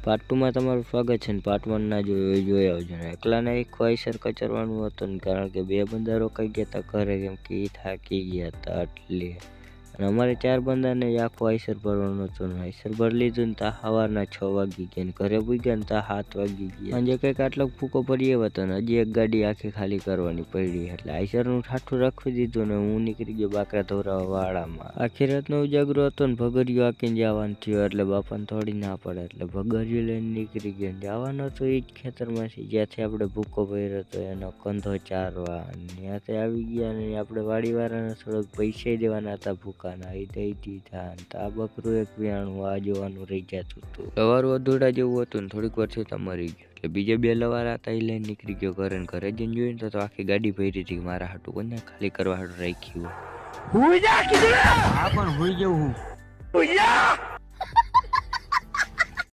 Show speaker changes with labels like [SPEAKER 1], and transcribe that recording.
[SPEAKER 1] Part 2 માં તમારું સ્વાગત છે ને પાર્ટ 1 ના જોઈ આવજો ને એકલાને એક ખવાઈસર કચરવાનું હતું ને કારણ કે 2 બંદા રોકાઈ ગયા હતા ઘરે કેમ કે એ થાકી ગયા હતા એટલે અને અમારે 4 બંદાને આખું આઈસર ભરવાનું હતું ને આઈસર ભરી લીધું ને તા સવારના 6 વાગી ગયા ને ઘરે પૂગ્યા ને તા 7 વાગી ગયા અને કંઈક આટલો ફૂકો પડી આવ્યો હતો ને હજી એક ગાડી આખી ખાલી કરવાની પડી એટલે આઈસરનું ઠાઠું રાખી દીધું ને હું નીકળી ગયો બાકરા ધોરાવા વાળામાં આખી રાતનો ઉજાગરો હતો ને ભગરિયો આકીને જવાનું થયો એટલે બાપાને થોડી ના પડે એટલે ભગરિયો લઈને નીકળી ગયો જવાનો તો એ જ ખેતરમાંથી જ્યાંથી આપણે ભૂકો ભર્યો હતો એનો કંધો ચારવા ત્યાંથી આવી ગયા ને આપણે વાડીવાળાને થોડોક પૈસા દેવાના હતા ભૂકાના એ દઈ દીધા આ બકરું એક વ્યાણું આ જોવાનું રહી જતું હતું લવારું અધૂરા જેવું હતું ને થોડીક વાર થયું મરી ગયું એટલે બીજા 2 લવાર હતા એ લઈને નીકળી ગયો ઘરે ને ઘરે જઈને જોઈને તો આખી ગાડી ભરી હતી મારા હાટું કોને ખાલી કરવા હાટું રાખી
[SPEAKER 2] હુઈ જા કીધું. હા પણ હુઈ જવું હું. હુઈ જા.